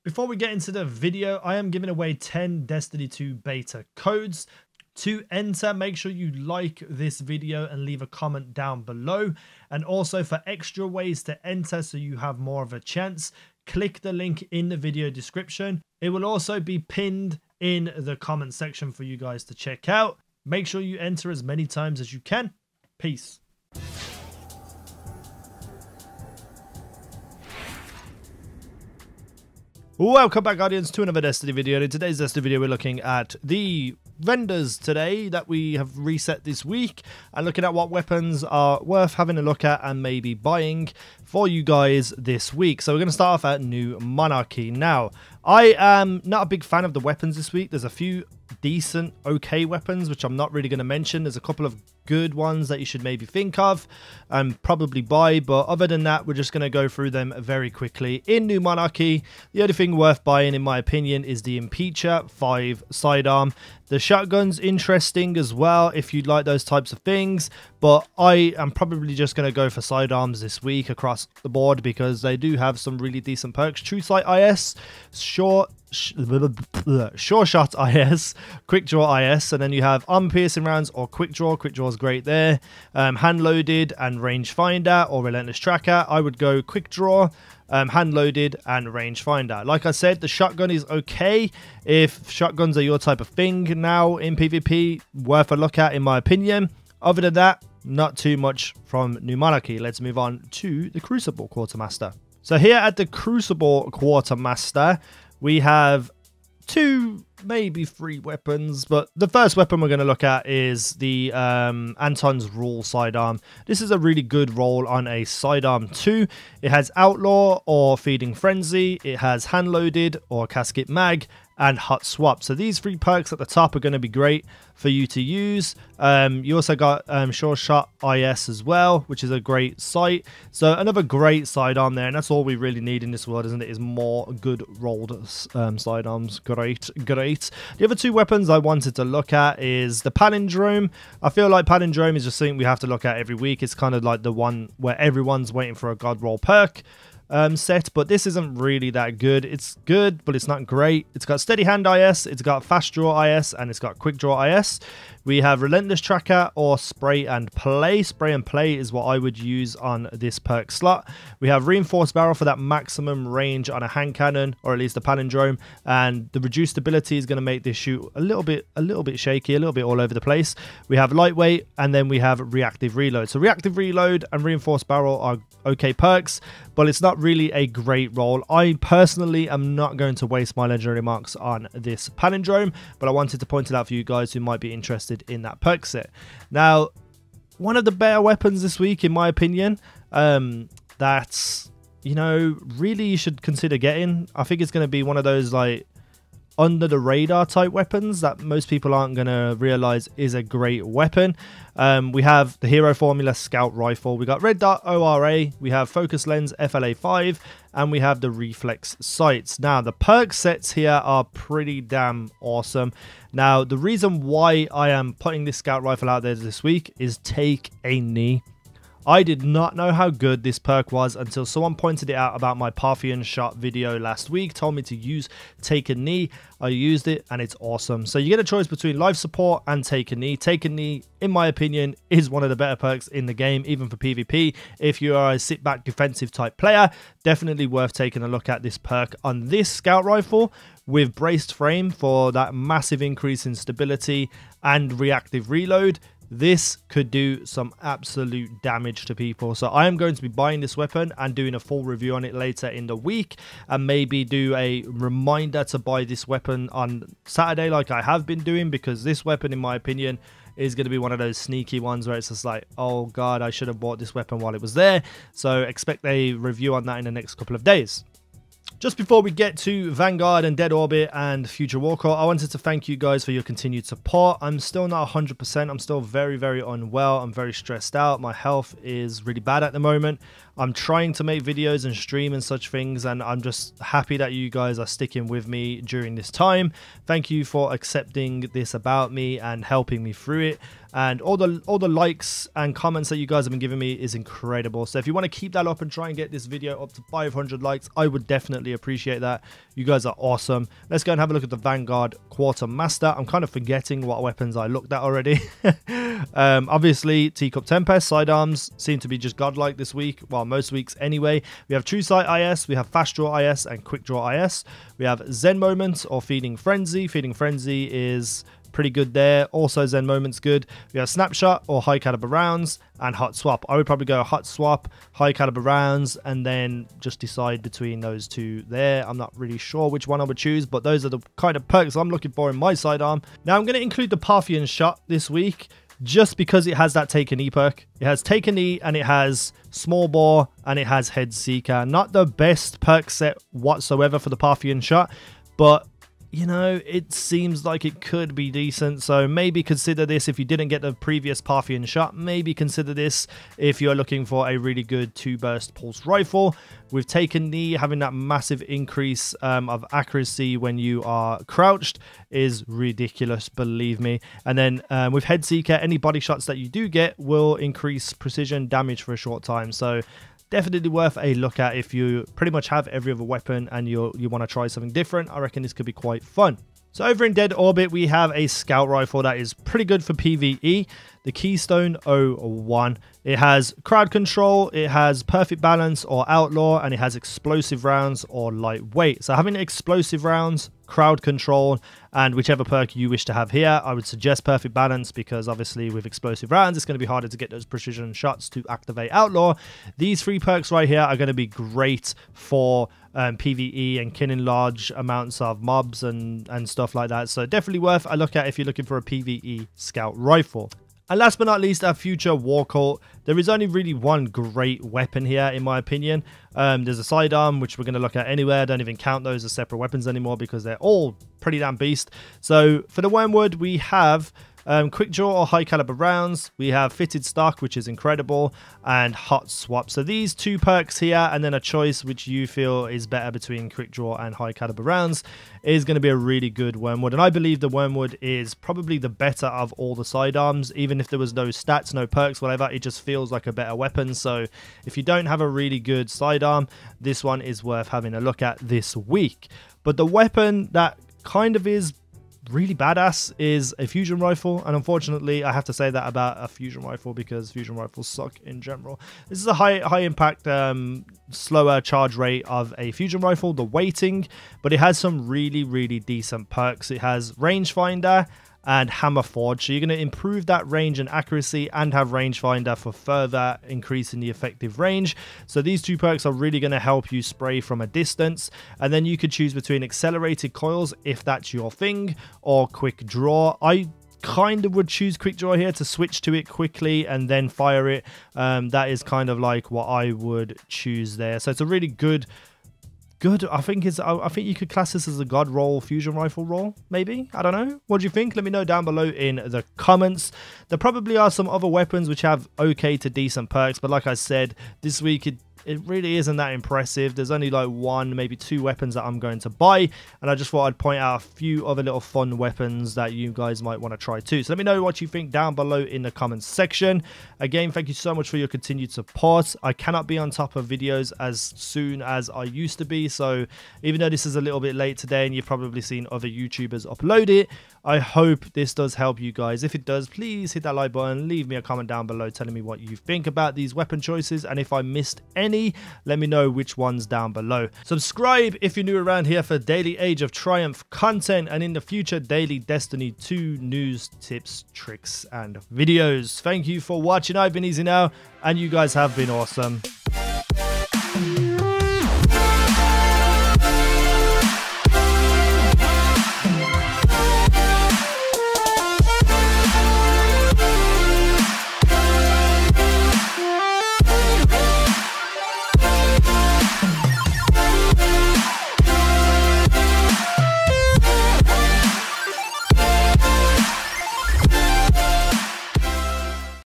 Before we get into the video, I am giving away 10 Destiny 2 beta codes. To enter, make sure you like this video and leave a comment down below. And also for extra ways to enter so you have more of a chance, click the link in the video description. It will also be pinned in the comment section for you guys to check out. Make sure you enter as many times as you can. Peace. Welcome back, Guardians, to another Destiny video. In today's Destiny video, we're looking at the vendors today that we have reset this week and looking at what weapons are worth having a look at and maybe buying for you guys this week. So we're going to start off at New Monarchy. Now, I am not a big fan of the weapons this week. There's a few decent, okay weapons, which I'm not really going to mention. There's a couple of good ones that you should maybe think of and probably buy, but other than that, we're just going to go through them very quickly. In New Monarchy, the only thing worth buying, in my opinion, is the Impeacher 5 sidearm. The shotgun's interesting as well if you'd like those types of things, but I am probably just going to go for sidearms this week across the board because they do have some really decent perks. True Sight IS, Sure Shot IS, Quick Draw IS, and then you have armor piercing rounds or Quick Draw. Quick Draw is great there. Hand loaded and range finder or relentless tracker. I would go Quick Draw, hand loaded and range finder. Like I said, the shotgun is okay if shotguns are your type of thing now in PvP. Worth a look at, in my opinion. Other than that, not too much from New Monarchy. Let's move on to the Crucible Quartermaster. So here at the Crucible Quartermaster, we have two, maybe three weapons, but the first weapon we're going to look at is the Anton's Rule sidearm. This is a really good roll on a sidearm too. It has Outlaw or Feeding Frenzy, it has Hand Loaded or Casket Mag, and Hot Swap. So these three perks at the top are going to be great for you to use. You also got Sure Shot IS as well, which is a great sight. So another great sidearm there, and that's all we really need in this world, isn't it? Is more good rolled sidearms. Great. The other two weapons I wanted to look at is the Palindrome. I feel like Palindrome is just something we have to look at every week. It's kind of like the one where everyone's waiting for a God Roll perk set, but this isn't really that good. It's good, but it's not great. It's got Steady Hand IS, it's got Fast Draw IS, and it's got Quick Draw IS. We have Relentless Tracker or Spray and Play. Spray and Play is what I would use on this perk slot. We have Reinforced Barrel for that maximum range on a hand cannon, or at least the Palindrome, and the reduced ability is going to make this shoot a little bit shaky, a little bit all over the place. We have Lightweight, and then we have Reactive Reload. So Reactive Reload and Reinforced Barrel are okay perks, but it's not really a great roll. I personally am not going to waste my legendary marks on this Palindrome, but I wanted to point it out for you guys who might be interested in that perk set. Now, one of the better weapons this week, in my opinion, that's, you know, really you should consider getting. I think it's going to be one of those like under the radar type weapons that most people aren't going to realize is a great weapon. We have the Hero Formula Scout Rifle, we got Red Dot ORA, we have Focus Lens FLA 5, and we have the Reflex Sights. Now, the perk sets here are pretty damn awesome. Now, the reason why I am putting this Scout Rifle out there this week is Take a Knee. I did not know how good this perk was until someone pointed it out about my Parthian shot video last week, told me to use Take a Knee. I used it and it's awesome. So you get a choice between Life Support and Take a Knee. Take a Knee, in my opinion, is one of the better perks in the game, even for PvP. If you are a sit back defensive type player, definitely worth taking a look at this perk on this Scout Rifle with Braced Frame for that massive increase in stability and Reactive Reload. This could do some absolute damage to people. So I am going to be buying this weapon and doing a full review on it later in the week, and maybe do a reminder to buy this weapon on Saturday like I have been doing, because this weapon, in my opinion, is going to be one of those sneaky ones where it's just like, oh god, I should have bought this weapon while it was there. So expect a review on that in the next couple of days. Just before we get to Vanguard and Dead Orbit and Future Warcore, I wanted to thank you guys for your continued support. I'm still not 100%. I'm still very, very unwell. I'm very stressed out. My health is really bad at the moment. I'm trying to make videos and stream and such things, and I'm just happy that you guys are sticking with me during this time. Thank you for accepting this about me and helping me through it. and all the likes and comments that you guys have been giving me is incredible. So if you want to keep that up and try and get this video up to 500 likes, I would definitely appreciate that. You guys are awesome. Let's go and have a look at the Vanguard Quartermaster. I'm kind of forgetting what weapons I looked at already. Obviously, Teacup Tempest sidearms seem to be just godlike this week. Well, most weeks anyway. We have True Sight IS, we have Fast Draw IS, and Quick Draw IS. We have Zen Moment or Feeding Frenzy. Feeding Frenzy is pretty good there. Also, Zen Moment's good. We have Snapshot or High Caliber Rounds and Hot Swap. I would probably go Hot Swap, High Caliber Rounds, and then just decide between those two there. I'm not really sure which one I would choose, but those are the kind of perks I'm looking for in my sidearm. Now, I'm going to include the Parthian Shot this week, just because it has that Take a Knee perk. It has Take a Knee, and it has Small Bore, and it has Head Seeker. Not the best perk set whatsoever for the Parthian Shot, but you know, it seems like it could be decent, so maybe consider this if you didn't get the previous Parthian Shot. Maybe consider this if you're looking for a really good 2-burst pulse rifle. With Take a Knee, having that massive increase of accuracy when you are crouched is ridiculous, believe me. And then with Head Seeker, any body shots that you do get will increase precision damage for a short time, so definitely worth a look at if you pretty much have every other weapon and you want to try something different. I reckon this could be quite fun. So over in Dead Orbit, we have a scout rifle that is pretty good for PvE, the Keystone 01. It has crowd control, it has perfect balance or outlaw, and it has explosive rounds or lightweight. So having explosive rounds, crowd control, and whichever perk you wish to have here, I would suggest perfect balance, because obviously with explosive rounds, it's going to be harder to get those precision shots to activate outlaw. These 3 perks right here are going to be great for PvE and killing large amounts of mobs and stuff like that. So definitely worth a look at if you're looking for a PvE scout rifle. And last but not least, our future War Cult. There is only really one great weapon here, in my opinion. There's a sidearm, which we're going to look at anyway. I don't even count those as separate weapons anymore because they're all pretty damn beast. So for the Wormwood, we have Quick Draw or High Caliber Rounds. We have Fitted Stock, which is incredible, and Hot Swap. So these 2 perks here, and then a choice which you feel is better between Quick Draw and High Caliber Rounds, is going to be a really good Wormwood. And I believe the Wormwood is probably the better of all the sidearms. Even if there was no stats, no perks, whatever, it just feels like a better weapon. So if you don't have a really good sidearm, this one is worth having a look at this week. But the weapon that kind of is really badass is a fusion rifle, and unfortunately I have to say that about a fusion rifle because fusion rifles suck in general. This is a high impact slower charge rate of a fusion rifle, the weighting, but it has some really decent perks. It has rangefinder and hammer forge, so you're going to improve that range and accuracy and have rangefinder for further increasing the effective range. So these 2 perks are really going to help you spray from a distance. And then you could choose between accelerated coils if that's your thing, or quick draw. I kind of would choose quick draw here to switch to it quickly and then fire it. That is kind of like what I would choose there. So it's a really good, I think you could class this as a god roll fusion rifle roll, maybe. I don't know. What do you think? Let me know down below in the comments. There probably are some other weapons which have okay to decent perks, but like I said, this week it really isn't that impressive. There's only like 1, maybe 2 weapons that I'm going to buy, and I just thought I'd point out a few other little fun weapons that you guys might want to try too. So let me know what you think down below in the comments section. Again, thank you so much for your continued support. I cannot be on top of videos as soon as I used to be, so even though this is a little bit late today and you've probably seen other YouTubers upload it, I hope this does help you guys. If it does, please hit that like button, leave me a comment down below telling me what you think about these weapon choices, and if I missed any, let me know which ones down below. Subscribe if you're new around here for daily Age of Triumph content, and in the future daily Destiny 2 news, tips, tricks and videos. Thank you for watching. I've been Easy Now, and you guys have been awesome.